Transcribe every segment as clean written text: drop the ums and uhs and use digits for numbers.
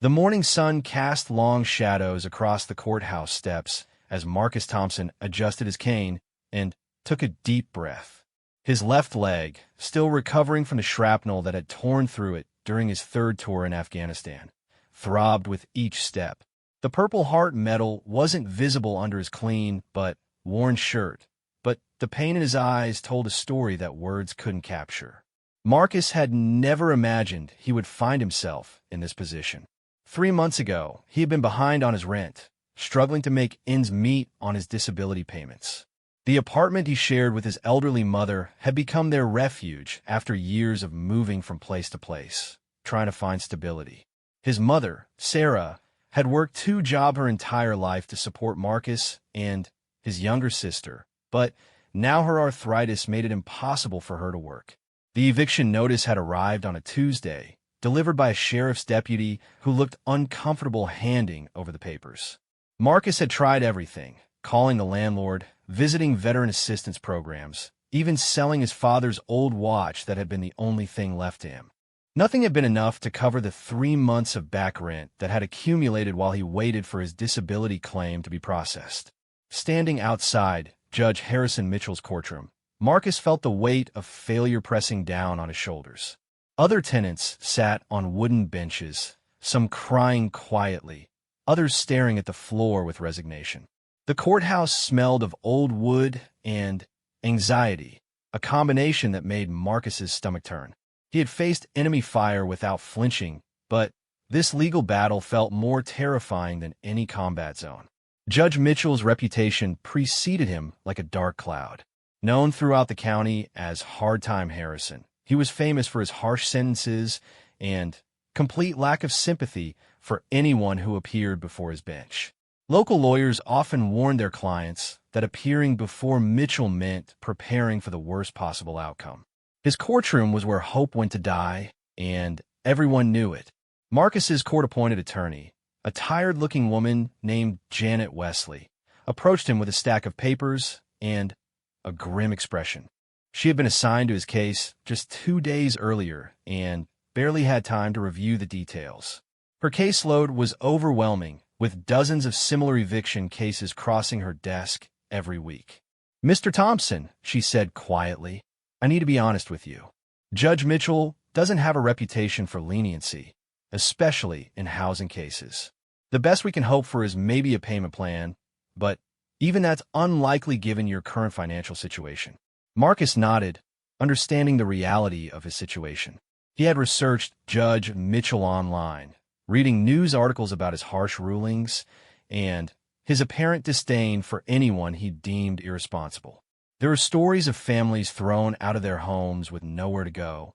The morning sun cast long shadows across the courthouse steps as Marcus Thompson adjusted his cane and took a deep breath. His left leg, still recovering from the shrapnel that had torn through it during his third tour in Afghanistan, throbbed with each step. The Purple Heart medal wasn't visible under his clean but worn shirt, but the pain in his eyes told a story that words couldn't capture. Marcus had never imagined he would find himself in this position. 3 months ago, he had been behind on his rent, struggling to make ends meet on his disability payments. The apartment he shared with his elderly mother had become their refuge after years of moving from place to place, trying to find stability. His mother, Sarah, had worked 2 jobs her entire life to support Marcus and his younger sister, but now her arthritis made it impossible for her to work. The eviction notice had arrived on a Tuesday, delivered by a sheriff's deputy who looked uncomfortable handing over the papers. Marcus had tried everything, calling the landlord, visiting veteran assistance programs, even selling his father's old watch that had been the only thing left to him. Nothing had been enough to cover the 3 months of back rent that had accumulated while he waited for his disability claim to be processed. Standing outside Judge Harrison Mitchell's courtroom, Marcus felt the weight of failure pressing down on his shoulders. Other tenants sat on wooden benches, some crying quietly, others staring at the floor with resignation. The courthouse smelled of old wood and anxiety, a combination that made Marcus's stomach turn. He had faced enemy fire without flinching, but this legal battle felt more terrifying than any combat zone. Judge Mitchell's reputation preceded him like a dark cloud. Known throughout the county as Hard Time Harrison, he was famous for his harsh sentences and complete lack of sympathy for anyone who appeared before his bench. Local lawyers often warned their clients that appearing before Mitchell meant preparing for the worst possible outcome. His courtroom was where hope went to die, and everyone knew it. Marcus's court-appointed attorney, a tired-looking woman named Janet Wesley, approached him with a stack of papers and a grim expression. She had been assigned to his case just 2 days earlier and barely had time to review the details. Her caseload was overwhelming, with dozens of similar eviction cases crossing her desk every week. "Mr. Thompson," she said quietly, "I need to be honest with you. Judge Mitchell doesn't have a reputation for leniency, especially in housing cases. The best we can hope for is maybe a payment plan, but even that's unlikely given your current financial situation." Marcus nodded, understanding the reality of his situation. He had researched Judge Mitchell online, reading news articles about his harsh rulings and his apparent disdain for anyone he deemed irresponsible. There were stories of families thrown out of their homes with nowhere to go,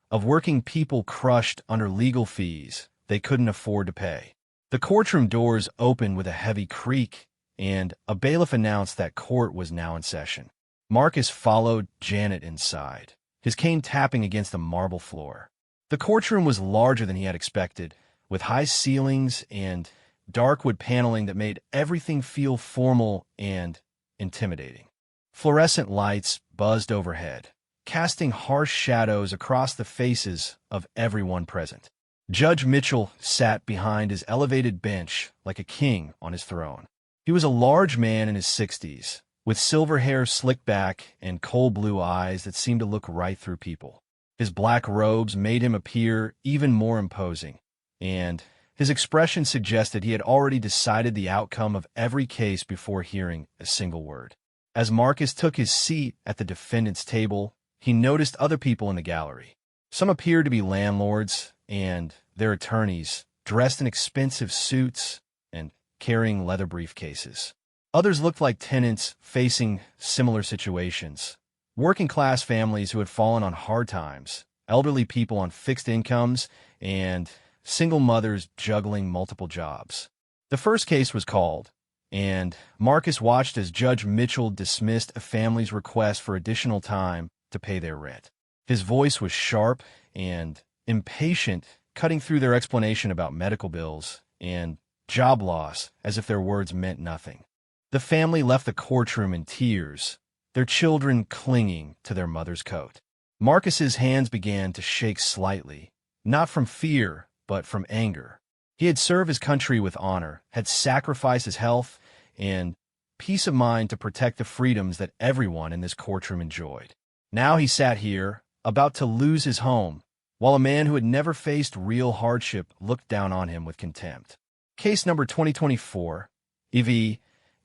of working people crushed under legal fees they couldn't afford to pay. The courtroom doors opened with a heavy creak, and a bailiff announced that court was now in session. Marcus followed Janet inside, his cane tapping against the marble floor. The courtroom was larger than he had expected, with high ceilings and dark wood paneling that made everything feel formal and intimidating. Fluorescent lights buzzed overhead, casting harsh shadows across the faces of everyone present. Judge Mitchell sat behind his elevated bench like a king on his throne. He was a large man in his 60s, with silver hair slicked back and cold blue eyes that seemed to look right through people. His black robes made him appear even more imposing, and his expression suggested he had already decided the outcome of every case before hearing a single word. As Marcus took his seat at the defendant's table, he noticed other people in the gallery. Some appeared to be landlords and their attorneys, dressed in expensive suits and carrying leather briefcases. Others looked like tenants facing similar situations, working-class families who had fallen on hard times, elderly people on fixed incomes, and single mothers juggling multiple jobs. The first case was called, and Marcus watched as Judge Mitchell dismissed a family's request for additional time to pay their rent. His voice was sharp and impatient, cutting through their explanation about medical bills and job loss as if their words meant nothing. The family left the courtroom in tears, their children clinging to their mother's coat. Marcus's hands began to shake slightly, not from fear, but from anger. He had served his country with honor, had sacrificed his health and peace of mind to protect the freedoms that everyone in this courtroom enjoyed. Now he sat here, about to lose his home, while a man who had never faced real hardship looked down on him with contempt. Case number 2024, EV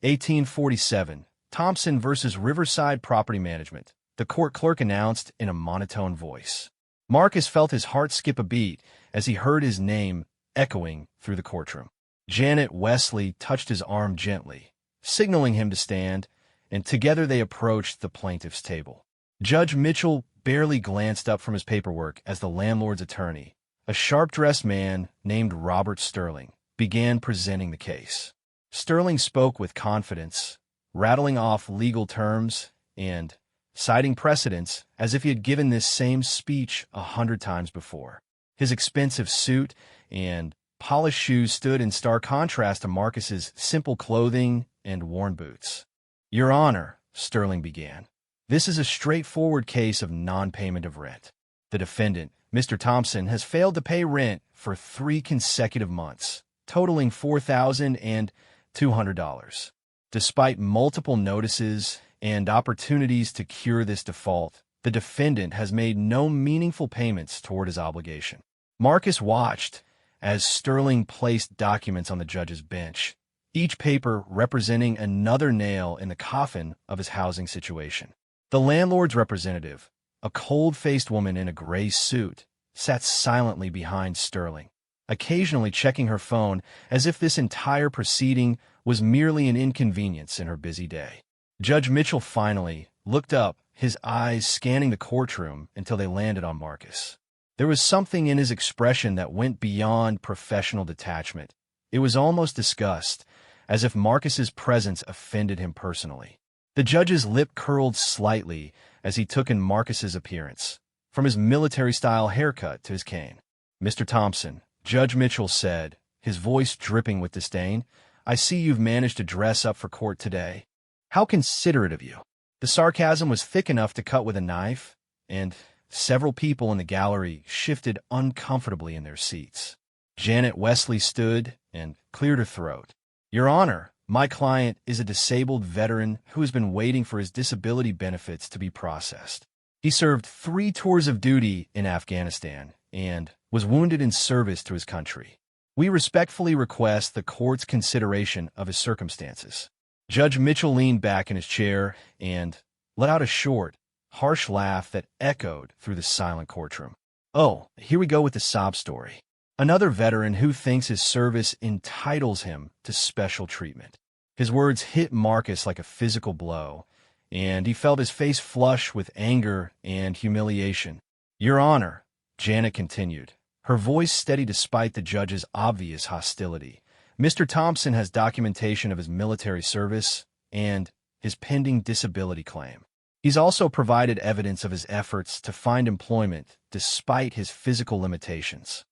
1847, Thompson versus Riverside Property Management, the court clerk announced in a monotone voice. Marcus felt his heart skip a beat as he heard his name echoing through the courtroom. Janet Wesley touched his arm gently, signaling him to stand, and together they approached the plaintiff's table. Judge Mitchell barely glanced up from his paperwork as the landlord's attorney, a sharp-dressed man named Robert Sterling, began presenting the case. Sterling spoke with confidence, rattling off legal terms and citing precedents as if he had given this same speech 100 times before. His expensive suit and polished shoes stood in stark contrast to Marcus's simple clothing and worn boots. "Your Honor," Sterling began, "this is a straightforward case of non-payment of rent. The defendant, Mr. Thompson, has failed to pay rent for 3 consecutive months, totaling $4,200. Despite multiple notices and opportunities to cure this default, the defendant has made no meaningful payments toward his obligation." Marcus watched as Sterling placed documents on the judge's bench, each paper representing another nail in the coffin of his housing situation. The landlord's representative, a cold-faced woman in a gray suit, sat silently behind Sterling, occasionally checking her phone as if this entire proceeding was merely an inconvenience in her busy day. Judge Mitchell finally looked up, his eyes scanning the courtroom until they landed on Marcus. There was something in his expression that went beyond professional detachment. It was almost disgust, as if Marcus's presence offended him personally. The judge's lip curled slightly as he took in Marcus's appearance, from his military-style haircut to his cane. "Mr. Thompson," Judge Mitchell said, his voice dripping with disdain, "I see you've managed to dress up for court today. How considerate of you." The sarcasm was thick enough to cut with a knife, and several people in the gallery shifted uncomfortably in their seats. Janet Wesley stood and cleared her throat. "Your Honor, my client is a disabled veteran who has been waiting for his disability benefits to be processed. He served 3 tours of duty in Afghanistan and was wounded in service to his country. We respectfully request the court's consideration of his circumstances." Judge Mitchell leaned back in his chair and let out a short, harsh laugh that echoed through the silent courtroom. "Oh, here we go with the sob story. Another veteran who thinks his service entitles him to special treatment." His words hit Marcus like a physical blow, and he felt his face flush with anger and humiliation. "Your Honor," Janet continued, her voice steady despite the judge's obvious hostility, "Mr. Thompson has documentation of his military service and his pending disability claim. He's also provided evidence of his efforts to find employment despite his physical limitations."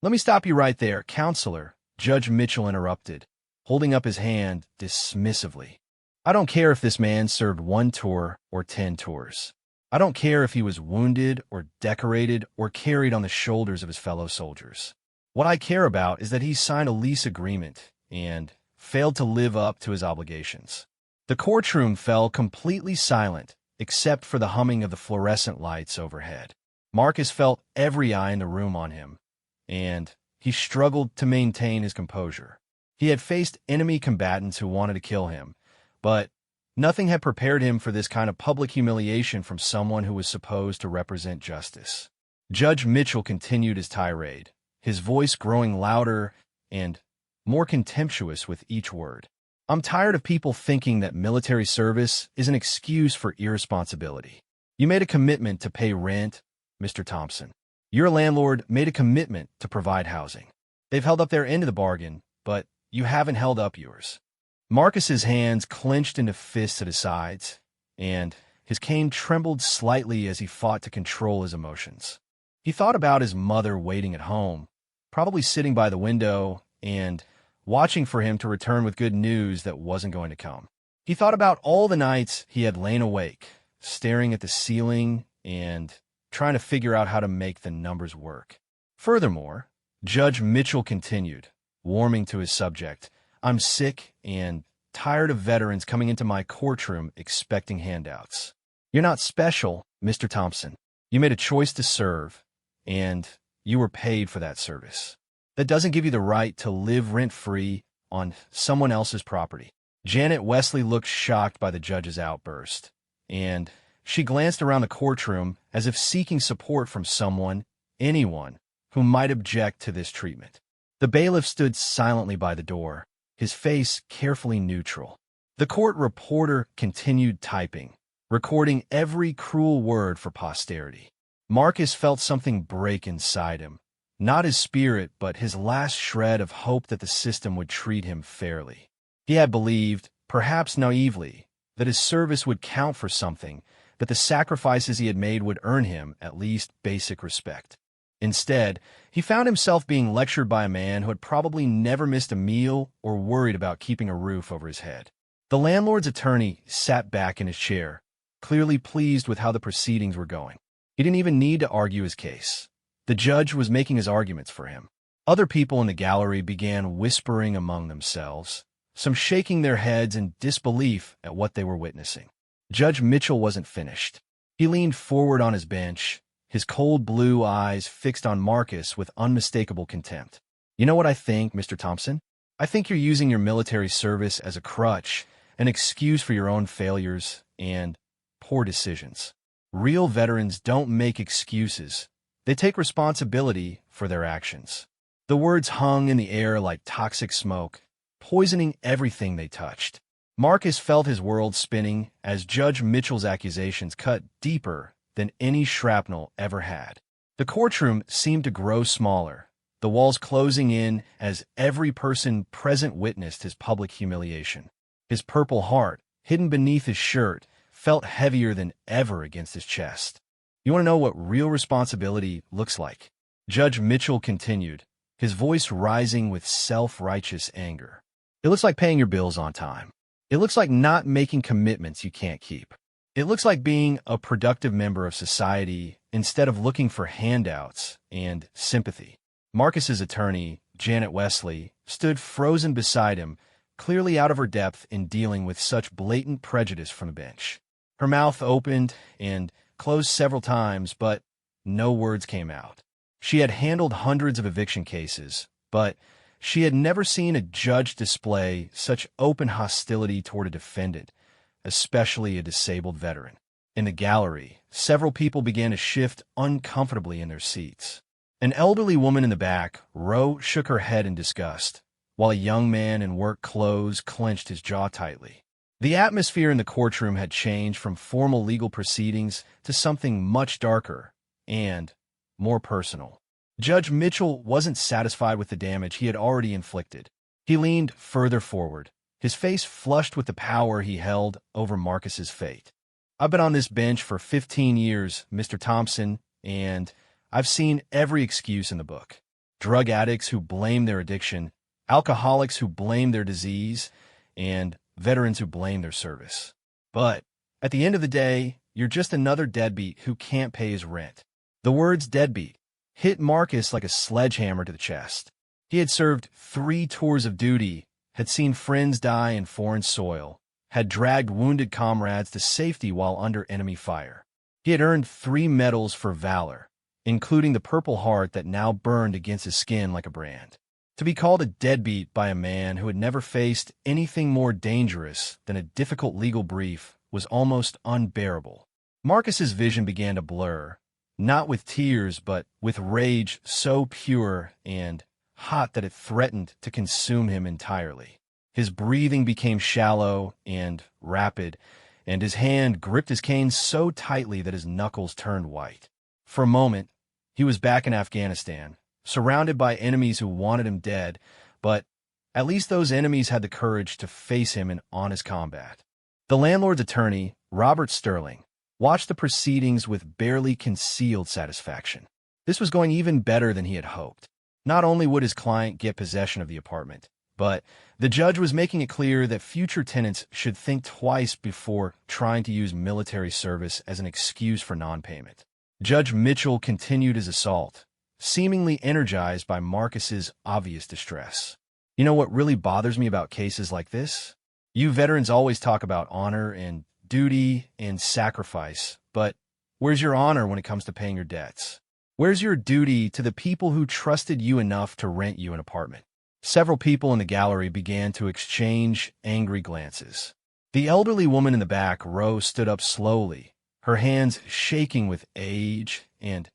"Let me stop you right there, Counselor," Judge Mitchell interrupted, holding up his hand dismissively. "I don't care if this man served 1 tour or 10 tours. I don't care if he was wounded or decorated or carried on the shoulders of his fellow soldiers. What I care about is that he signed a lease agreement and failed to live up to his obligations." The courtroom fell completely silent, except for the humming of the fluorescent lights overhead. Marcus felt every eye in the room on him, and he struggled to maintain his composure. He had faced enemy combatants who wanted to kill him, but nothing had prepared him for this kind of public humiliation from someone who was supposed to represent justice. Judge Mitchell continued his tirade, his voice growing louder and more contemptuous with each word. "I'm tired of people thinking that military service is an excuse for irresponsibility. You made a commitment to pay rent, Mr. Thompson. Your landlord made a commitment to provide housing. They've held up their end of the bargain, but you haven't held up yours." Marcus's hands clenched into fists at his sides, and his cane trembled slightly as he fought to control his emotions. He thought about his mother waiting at home, probably sitting by the window and watching for him to return with good news that wasn't going to come. He thought about all the nights he had lain awake, staring at the ceiling and trying to figure out how to make the numbers work. Furthermore, Judge Mitchell continued, warming to his subject. "I'm sick and tired of veterans coming into my courtroom expecting handouts. You're not special, Mr. Thompson. You made a choice to serve, and you were paid for that service. That doesn't give you the right to live rent-free on someone else's property." Janet Wesley looked shocked by the judge's outburst, and she glanced around the courtroom as if seeking support from someone, anyone, who might object to this treatment. The bailiff stood silently by the door, his face carefully neutral. The court reporter continued typing, recording every cruel word for posterity. Marcus felt something break inside him, not his spirit, but his last shred of hope that the system would treat him fairly. He had believed, perhaps naively, that his service would count for something, that the sacrifices he had made would earn him at least basic respect. Instead, he found himself being lectured by a man who had probably never missed a meal or worried about keeping a roof over his head. The landlord's attorney sat back in his chair, clearly pleased with how the proceedings were going. He didn't even need to argue his case. The judge was making his arguments for him. Other people in the gallery began whispering among themselves, some shaking their heads in disbelief at what they were witnessing. Judge Mitchell wasn't finished. He leaned forward on his bench, his cold blue eyes fixed on Marcus with unmistakable contempt. "You know what I think, Mr. Thompson? I think you're using your military service as a crutch, an excuse for your own failures and poor decisions. Real veterans don't make excuses. They take responsibility for their actions." The words hung in the air like toxic smoke, poisoning everything they touched. Marcus felt his world spinning as Judge Mitchell's accusations cut deeper than any shrapnel ever had. The courtroom seemed to grow smaller, the walls closing in as every person present witnessed his public humiliation. His Purple Heart, hidden beneath his shirt, felt heavier than ever against his chest. "You want to know what real responsibility looks like?" Judge Mitchell continued, his voice rising with self-righteous anger. "It looks like paying your bills on time. It looks like not making commitments you can't keep. It looks like being a productive member of society instead of looking for handouts and sympathy." Marcus's attorney, Janet Wesley, stood frozen beside him, clearly out of her depth in dealing with such blatant prejudice from the bench. Her mouth opened and closed several times, but no words came out. She had handled hundreds of eviction cases, but she had never seen a judge display such open hostility toward a defendant, especially a disabled veteran. In the gallery, several people began to shift uncomfortably in their seats. An elderly woman in the back row shook her head in disgust, while a young man in work clothes clenched his jaw tightly. The atmosphere in the courtroom had changed from formal legal proceedings to something much darker and more personal. Judge Mitchell wasn't satisfied with the damage he had already inflicted. He leaned further forward, his face flushed with the power he held over Marcus's fate. "I've been on this bench for 15 years, Mr. Thompson, and I've seen every excuse in the book. Drug addicts who blame their addiction, alcoholics who blame their disease, and veterans who blame their service. But at the end of the day, you're just another deadbeat who can't pay his rent." The words deadbeat hit Marcus like a sledgehammer to the chest. He had served 3 tours of duty, had seen friends die in foreign soil, had dragged wounded comrades to safety while under enemy fire. He had earned 3 medals for valor, including the Purple Heart that now burned against his skin like a brand. To be called a deadbeat by a man who had never faced anything more dangerous than a difficult legal brief was almost unbearable. Marcus's vision began to blur, not with tears, but with rage so pure and hot that it threatened to consume him entirely. His breathing became shallow and rapid, and his hand gripped his cane so tightly that his knuckles turned white. For a moment, he was back in Afghanistan, surrounded by enemies who wanted him dead, but at least those enemies had the courage to face him in honest combat. The landlord's attorney, Robert Sterling, watched the proceedings with barely concealed satisfaction. This was going even better than he had hoped. Not only would his client get possession of the apartment, but the judge was making it clear that future tenants should think twice before trying to use military service as an excuse for non-payment. Judge Mitchell continued his assault, seemingly energized by Marcus's obvious distress. You know what really bothers me about cases like this? You veterans always talk about honor and duty and sacrifice, but where's your honor when it comes to paying your debts? Where's your duty to the people who trusted you enough to rent you an apartment? Several people in the gallery began to exchange angry glances. The elderly woman in the back row stood up slowly, her hands shaking with age and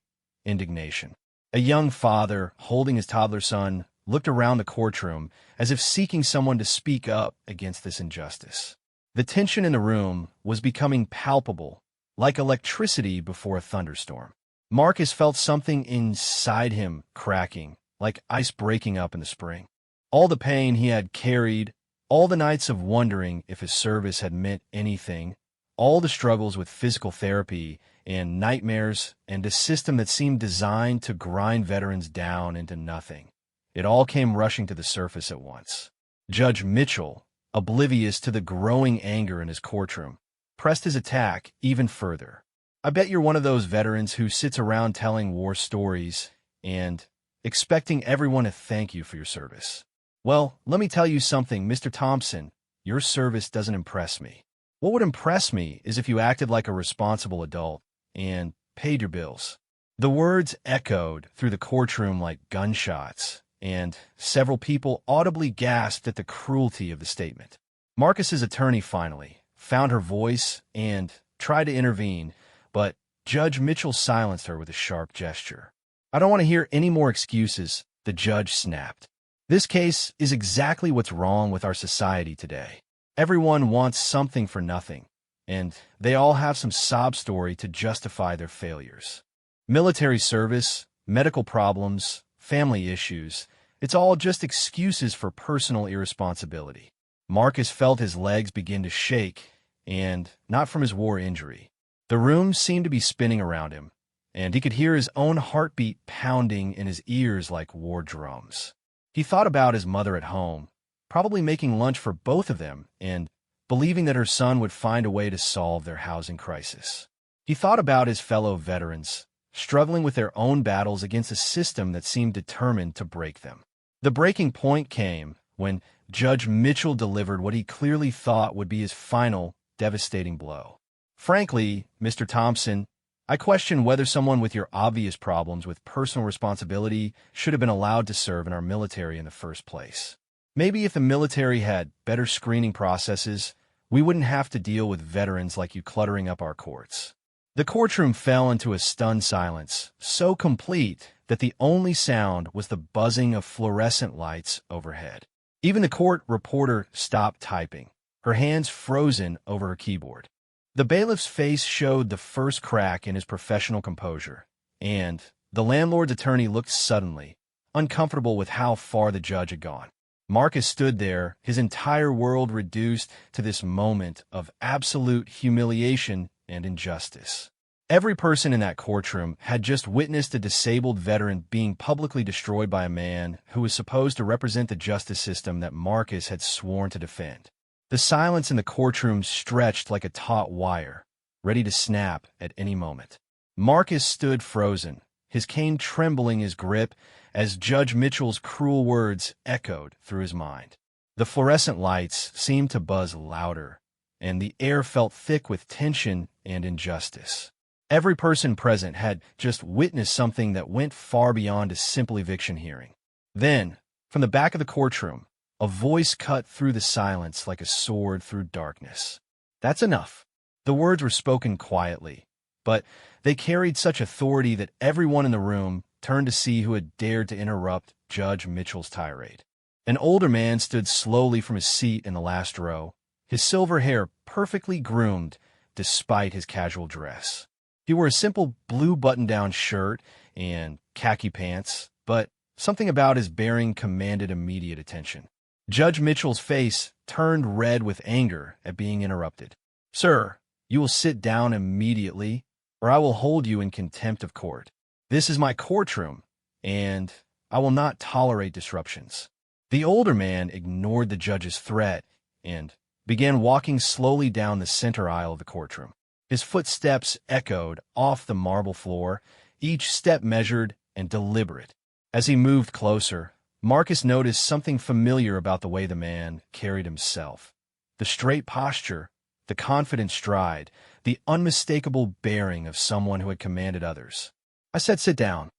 indignation. A young father, holding his toddler son, looked around the courtroom as if seeking someone to speak up against this injustice. The tension in the room was becoming palpable, like electricity before a thunderstorm. Marcus felt something inside him cracking, like ice breaking up in the spring. All the pain he had carried, all the nights of wondering if his service had meant anything, all the struggles with physical therapy and nightmares and a system that seemed designed to grind veterans down into nothing. It all came rushing to the surface at once. Judge Mitchell, oblivious to the growing anger in his courtroom, pressed his attack even further. I bet you're one of those veterans who sits around telling war stories and expecting everyone to thank you for your service. Well, let me tell you something, Mr. Thompson. Your service doesn't impress me. What would impress me is if you acted like a responsible adult and paid your bills. The words echoed through the courtroom like gunshots, and several people audibly gasped at the cruelty of the statement. Marcus's attorney finally found her voice and tried to intervene, but Judge Mitchell silenced her with a sharp gesture. I don't want to hear any more excuses, the judge snapped. This case is exactly what's wrong with our society today. Everyone wants something for nothing, and they all have some sob story to justify their failures. Military service, medical problems, family issues, it's all just excuses for personal irresponsibility. Marcus felt his legs begin to shake, and not from his war injury. The room seemed to be spinning around him, and he could hear his own heartbeat pounding in his ears like war drums. He thought about his mother at home, probably making lunch for both of them and believing that her son would find a way to solve their housing crisis. He thought about his fellow veterans, struggling with their own battles against a system that seemed determined to break them. The breaking point came when Judge Mitchell delivered what he clearly thought would be his final, devastating blow. Frankly, Mr. Thompson, I question whether someone with your obvious problems with personal responsibility should have been allowed to serve in our military in the first place. Maybe if the military had better screening processes, we wouldn't have to deal with veterans like you cluttering up our courts. The courtroom fell into a stunned silence, so complete that the only sound was the buzzing of fluorescent lights overhead. Even the court reporter stopped typing, her hands frozen over her keyboard. The bailiff's face showed the first crack in his professional composure, and the landlord's attorney looked suddenly uncomfortable with how far the judge had gone. Marcus stood there, his entire world reduced to this moment of absolute humiliation and injustice. Every person in that courtroom had just witnessed a disabled veteran being publicly destroyed by a man who was supposed to represent the justice system that Marcus had sworn to defend. The silence in the courtroom stretched like a taut wire, ready to snap at any moment. Marcus stood frozen, his cane trembling his grip as Judge Mitchell's cruel words echoed through his mind. The fluorescent lights seemed to buzz louder, and the air felt thick with tension and injustice. Every person present had just witnessed something that went far beyond a simple eviction hearing. Then, from the back of the courtroom, a voice cut through the silence like a sword through darkness. That's enough. The words were spoken quietly, but they carried such authority that everyone in the room turned to see who had dared to interrupt Judge Mitchell's tirade. An older man stood slowly from his seat in the last row, his silver hair perfectly groomed despite his casual dress. He wore a simple blue button-down shirt and khaki pants, but something about his bearing commanded immediate attention. Judge Mitchell's face turned red with anger at being interrupted. "Sir, you will sit down immediately, or I will hold you in contempt of court. This is my courtroom, and I will not tolerate disruptions." The older man ignored the judge's threat and began walking slowly down the center aisle of the courtroom. His footsteps echoed off the marble floor, each step measured and deliberate. As he moved closer, Marcus noticed something familiar about the way the man carried himself. The straight posture, the confident stride, the unmistakable bearing of someone who had commanded others. I said, "Sit down."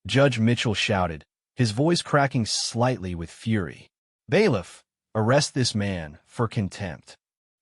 Judge Mitchell shouted, his voice cracking slightly with fury. "Bailiff, arrest this man for contempt."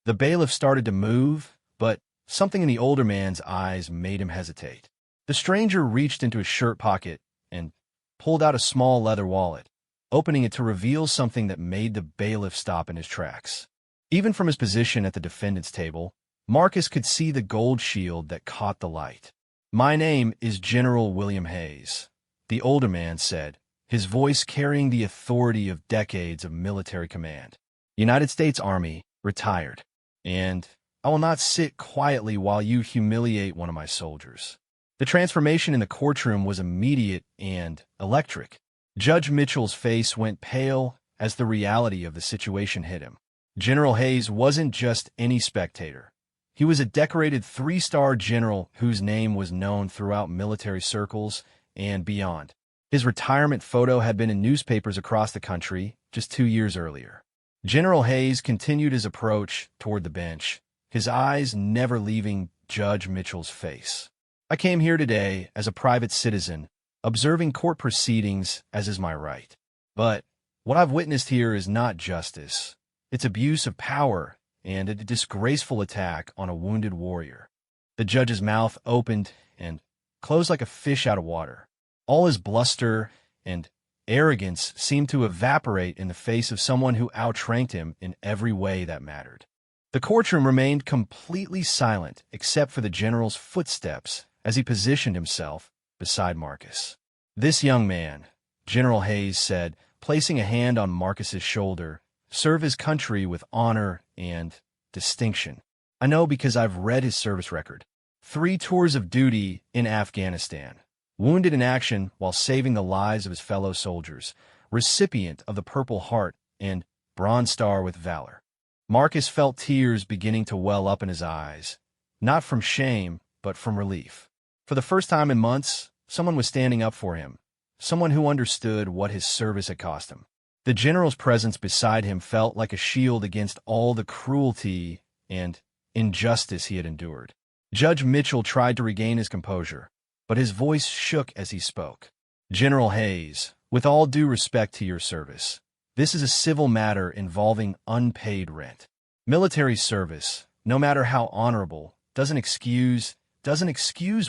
The bailiff started to move, but something in the older man's eyes made him hesitate. The stranger reached into his shirt pocket and pulled out a small leather wallet, opening it to reveal something that made the bailiff stop in his tracks. Even from his position at the defendant's table, Marcus could see the gold shield that caught the light. "My name is General William Hayes," the older man said, his voice carrying the authority of decades of military command. "United States Army, retired. And I will not sit quietly while you humiliate one of my soldiers." The transformation in the courtroom was immediate and electric. Judge Mitchell's face went pale as the reality of the situation hit him. General Hayes wasn't just any spectator. He was a decorated three-star general whose name was known throughout military circles and beyond. His retirement photo had been in newspapers across the country just 2 years earlier. General Hayes continued his approach toward the bench, his eyes never leaving Judge Mitchell's face. "I came here today as a private citizen, observing court proceedings as is my right. But what I've witnessed here is not justice. It's abuse of power and a disgraceful attack on a wounded warrior." The judge's mouth opened and closed like a fish out of water. All his bluster and arrogance seemed to evaporate in the face of someone who outranked him in every way that mattered. The courtroom remained completely silent except for the general's footsteps as he positioned himself beside Marcus. "This young man," General Hayes said, placing a hand on Marcus's shoulder, "serve his country with honor and distinction. I know because I've read his service record. 3 tours of duty in Afghanistan, wounded in action while saving the lives of his fellow soldiers, recipient of the Purple Heart and Bronze Star with valor." Marcus felt tears beginning to well up in his eyes, not from shame, but from relief. For the first time in months, someone was standing up for him, someone who understood what his service had cost him. The general's presence beside him felt like a shield against all the cruelty and injustice he had endured. Judge Mitchell tried to regain his composure, but his voice shook as he spoke. "General Hayes, with all due respect to your service, this is a civil matter involving unpaid rent. Military service, no matter how honorable, doesn't excuse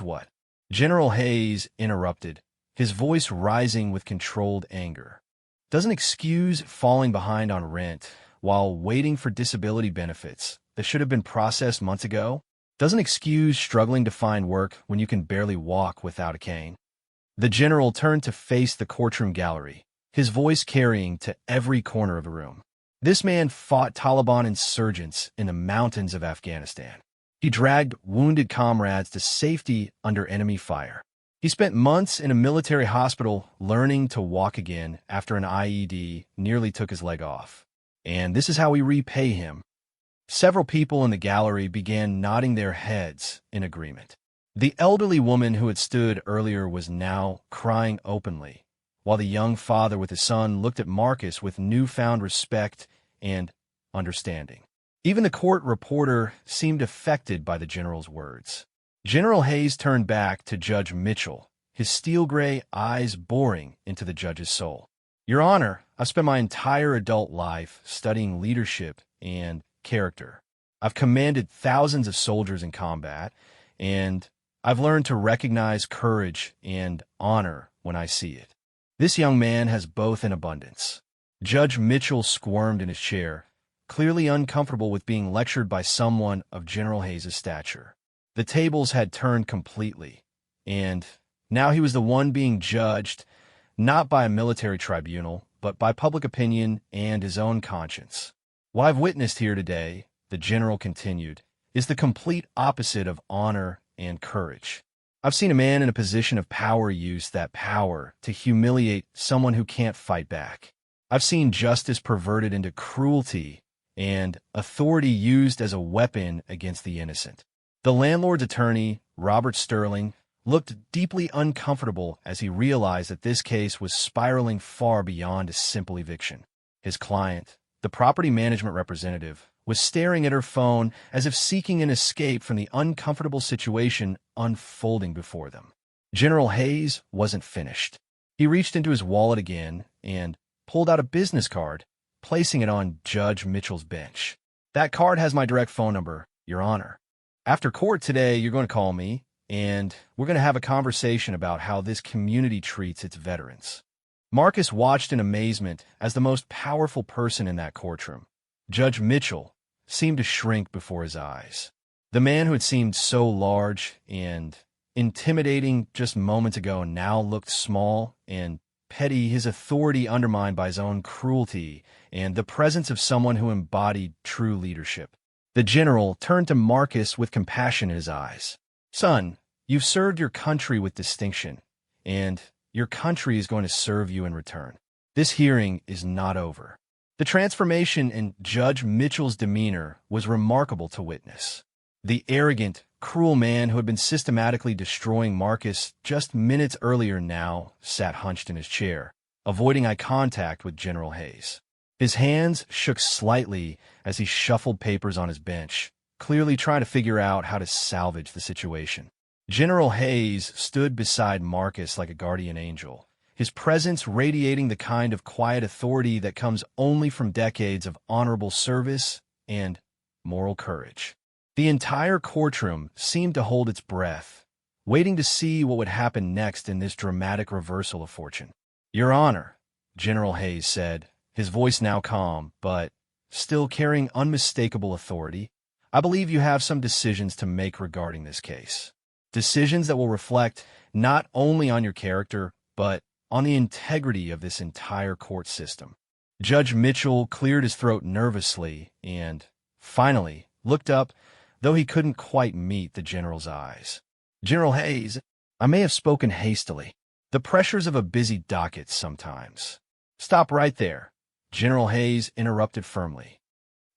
what?" General Hayes interrupted, his voice rising with controlled anger. "Doesn't excuse falling behind on rent while waiting for disability benefits that should have been processed months ago. Doesn't excuse struggling to find work when you can barely walk without a cane." The general turned to face the courtroom gallery, his voice carrying to every corner of the room. This man fought Taliban insurgents in the mountains of Afghanistan. He dragged wounded comrades to safety under enemy fire. He spent months in a military hospital learning to walk again after an IED nearly took his leg off. And this is how we repay him. Several people in the gallery began nodding their heads in agreement. The elderly woman who had stood earlier was now crying openly, while the young father with his son looked at Marcus with newfound respect and understanding. Even the court reporter seemed affected by the general's words. General Hayes turned back to Judge Mitchell, his steel-gray eyes boring into the judge's soul. "Your Honor, I've spent my entire adult life studying leadership and character. I've commanded thousands of soldiers in combat, and I've learned to recognize courage and honor when I see it. This young man has both in abundance." Judge Mitchell squirmed in his chair, clearly uncomfortable with being lectured by someone of General Hayes' stature. The tables had turned completely, and now he was the one being judged, not by a military tribunal, but by public opinion and his own conscience. "What I've witnessed here today," the general continued, "is the complete opposite of honor and courage. I've seen a man in a position of power use that power to humiliate someone who can't fight back. I've seen justice perverted into cruelty and authority used as a weapon against the innocent." The landlord's attorney, Robert Sterling, looked deeply uncomfortable as he realized that this case was spiraling far beyond a simple eviction. His client, the property management representative, was staring at her phone as if seeking an escape from the uncomfortable situation unfolding before them. General Hayes wasn't finished. He reached into his wallet again and pulled out a business card, placing it on Judge Mitchell's bench. "That card has my direct phone number, Your Honor. After court today, you're going to call me, and we're going to have a conversation about how this community treats its veterans." Marcus watched in amazement as the most powerful person in that courtroom. Judge Mitchell seemed to shrink before his eyes. The man who had seemed so large and intimidating just moments ago now looked small and petty, his authority undermined by his own cruelty and the presence of someone who embodied true leadership. The general turned to Marcus with compassion in his eyes. "Son, you've served your country with distinction, and your country is going to serve you in return. This hearing is not over." The transformation in Judge Mitchell's demeanor was remarkable to witness. The arrogant, cruel man who had been systematically destroying Marcus just minutes earlier now sat hunched in his chair, avoiding eye contact with General Hayes. His hands shook slightly as he shuffled papers on his bench, clearly trying to figure out how to salvage the situation. General Hayes stood beside Marcus like a guardian angel, his presence radiating the kind of quiet authority that comes only from decades of honorable service and moral courage. The entire courtroom seemed to hold its breath, waiting to see what would happen next in this dramatic reversal of fortune. "Your Honor," General Hayes said, his voice now calm, but still carrying unmistakable authority, "I believe you have some decisions to make regarding this case. Decisions that will reflect not only on your character, but on the integrity of this entire court system." Judge Mitchell cleared his throat nervously and, finally, looked up, though he couldn't quite meet the general's eyes. "General Hayes, I may have spoken hastily. The pressures of a busy docket sometimes." "Stop right there," General Hayes interrupted firmly.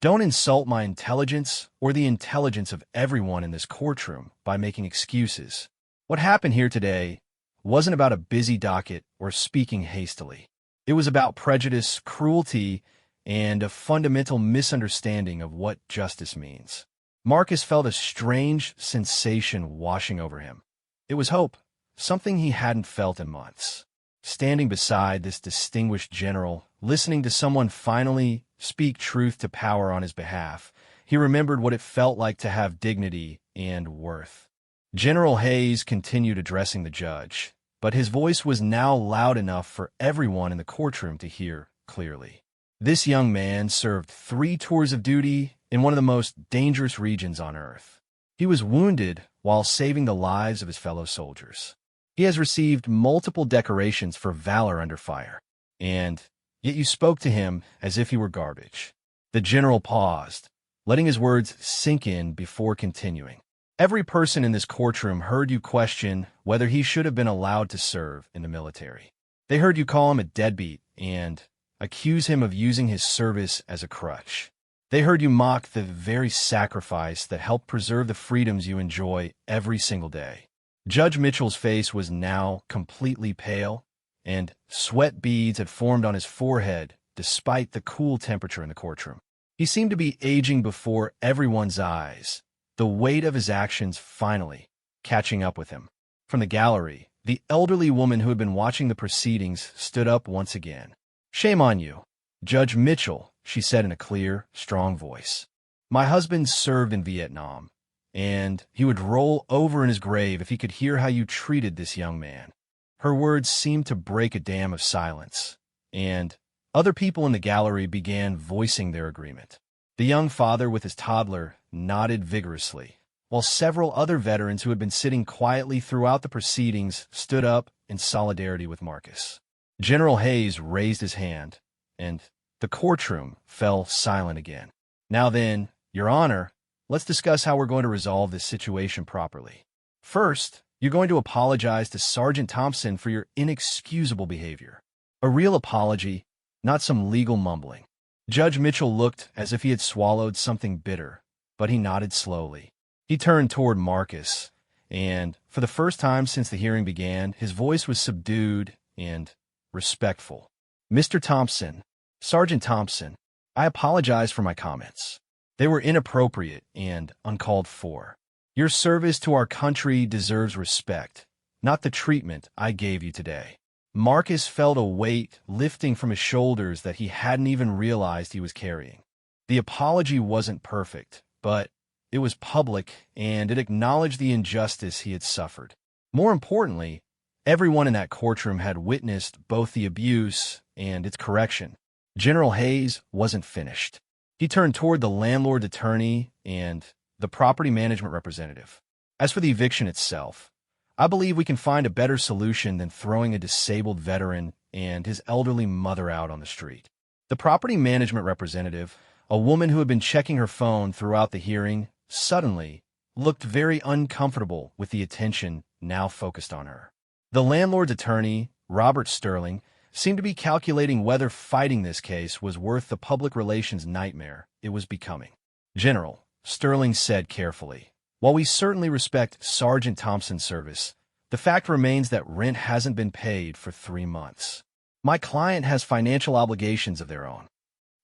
"Don't insult my intelligence or the intelligence of everyone in this courtroom by making excuses. What happened here today wasn't about a busy docket or speaking hastily. It was about prejudice, cruelty, and a fundamental misunderstanding of what justice means." Marcus felt a strange sensation washing over him. It was hope, something he hadn't felt in months. Standing beside this distinguished general, listening to someone finally speak truth to power on his behalf, he remembered what it felt like to have dignity and worth. General Hayes continued addressing the judge, but his voice was now loud enough for everyone in the courtroom to hear clearly. This young man served 3 tours of duty in one of the most dangerous regions on Earth. He was wounded while saving the lives of his fellow soldiers. He has received multiple decorations for valor under fire, and yet you spoke to him as if he were garbage. The general paused, letting his words sink in before continuing. "Every person in this courtroom heard you question whether he should have been allowed to serve in the military. They heard you call him a deadbeat and accuse him of using his service as a crutch. They heard you mock the very sacrifice that helped preserve the freedoms you enjoy every single day." Judge Mitchell's face was now completely pale, and sweat beads had formed on his forehead despite the cool temperature in the courtroom. He seemed to be aging before everyone's eyes, the weight of his actions finally catching up with him. From the gallery, the elderly woman who had been watching the proceedings stood up once again. "Shame on you, Judge Mitchell," she said in a clear, strong voice. "My husband served in Vietnam, and he would roll over in his grave if he could hear how you treated this young man." Her words seemed to break a dam of silence, and other people in the gallery began voicing their agreement. The young father with his toddler nodded vigorously, while several other veterans who had been sitting quietly throughout the proceedings stood up in solidarity with Marcus. General Hayes raised his hand, and the courtroom fell silent again. "Now then, Your Honor, let's discuss how we're going to resolve this situation properly. First, you're going to apologize to Sergeant Thompson for your inexcusable behavior. A real apology, not some legal mumbling." Judge Mitchell looked as if he had swallowed something bitter, but he nodded slowly. He turned toward Marcus, and for the first time since the hearing began, his voice was subdued and respectful. "Mr. Thompson, Sergeant Thompson, I apologize for my comments. They were inappropriate and uncalled for. Your service to our country deserves respect, not the treatment I gave you today." Marcus felt a weight lifting from his shoulders that he hadn't even realized he was carrying. The apology wasn't perfect, but it was public, and it acknowledged the injustice he had suffered. More importantly, everyone in that courtroom had witnessed both the abuse and its correction. General Hayes wasn't finished. He turned toward the landlord's attorney and the property management representative. "As for the eviction itself, I believe we can find a better solution than throwing a disabled veteran and his elderly mother out on the street." The property management representative, a woman who had been checking her phone throughout the hearing, suddenly looked very uncomfortable with the attention now focused on her. The landlord's attorney, Robert Sterling, seemed to be calculating whether fighting this case was worth the public relations nightmare it was becoming. "General," Sterling said carefully, "while we certainly respect Sergeant Thompson's service, the fact remains that rent hasn't been paid for 3 months. My client has financial obligations of their own."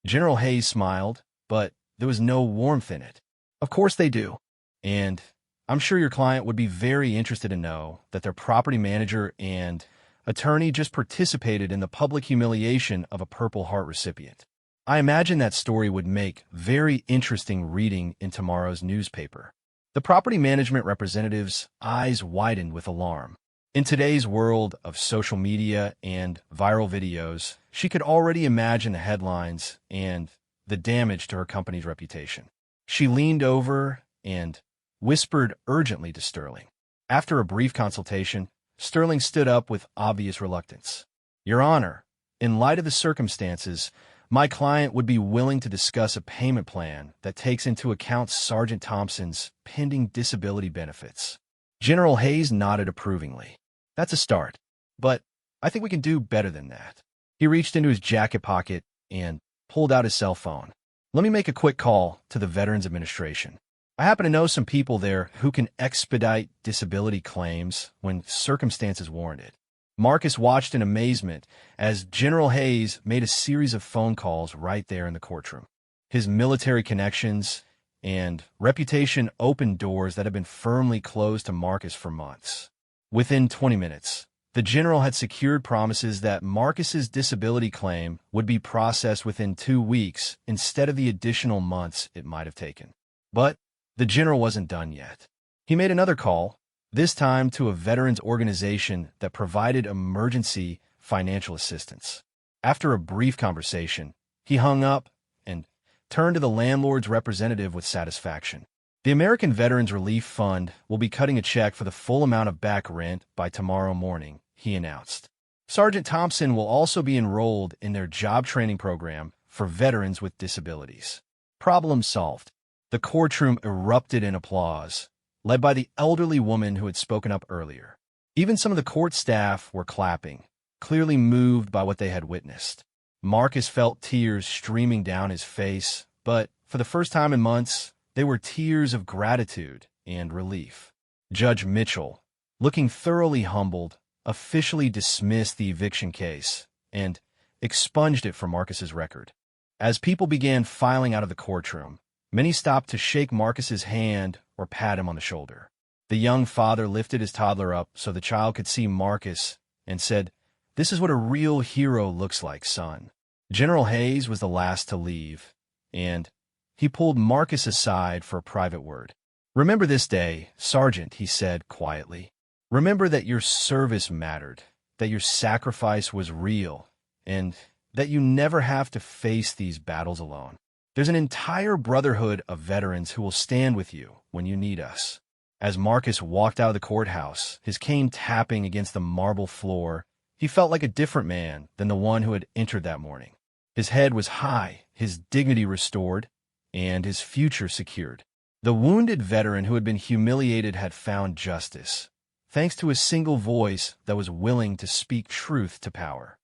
General Hayes smiled, but there was no warmth in it. "Of course they do. And I'm sure your client would be very interested to know that their property manager and attorney just participated in the public humiliation of a Purple Heart recipient. I imagine that story would make very interesting reading in tomorrow's newspaper." The property management representative's eyes widened with alarm. In today's world of social media and viral videos, she could already imagine the headlines and the damage to her company's reputation. She leaned over and whispered urgently to Sterling. After a brief consultation, Sterling stood up with obvious reluctance. "Your Honor, in light of the circumstances, my client would be willing to discuss a payment plan that takes into account Sergeant Thompson's pending disability benefits." General Hayes nodded approvingly. "That's a start, but I think we can do better than that." He reached into his jacket pocket and pulled out his cell phone. "Let me make a quick call to the Veterans Administration. I happen to know some people there who can expedite disability claims when circumstances warrant it." Marcus watched in amazement as General Hayes made a series of phone calls right there in the courtroom. His military connections and reputation opened doors that had been firmly closed to Marcus for months. Within 20 minutes, the general had secured promises that Marcus's disability claim would be processed within 2 weeks instead of the additional months it might have taken. But the general wasn't done yet. He made another call, this time to a veterans organization that provided emergency financial assistance. After a brief conversation, he hung up and turned to the landlord's representative with satisfaction. "The American Veterans Relief Fund will be cutting a check for the full amount of back rent by tomorrow morning," he announced. "Sergeant Thompson will also be enrolled in their job training program for veterans with disabilities." Problem solved. The courtroom erupted in applause, led by the elderly woman who had spoken up earlier. Even some of the court staff were clapping, clearly moved by what they had witnessed. Marcus felt tears streaming down his face, but for the first time in months, they were tears of gratitude and relief. Judge Mitchell, looking thoroughly humbled, officially dismissed the eviction case and expunged it from Marcus's record. As people began filing out of the courtroom, many stopped to shake Marcus's hand or pat him on the shoulder. The young father lifted his toddler up so the child could see Marcus and said, "This is what a real hero looks like, son." General Hayes was the last to leave, and he pulled Marcus aside for a private word. "Remember this day, Sergeant," he said quietly. "Remember that your service mattered, that your sacrifice was real, and that you never have to face these battles alone. There's an entire brotherhood of veterans who will stand with you when you need us." As Marcus walked out of the courthouse, his cane tapping against the marble floor, he felt like a different man than the one who had entered that morning. His head was high, his dignity restored, and his future secured. The wounded veteran who had been humiliated had found justice, thanks to a single voice that was willing to speak truth to power.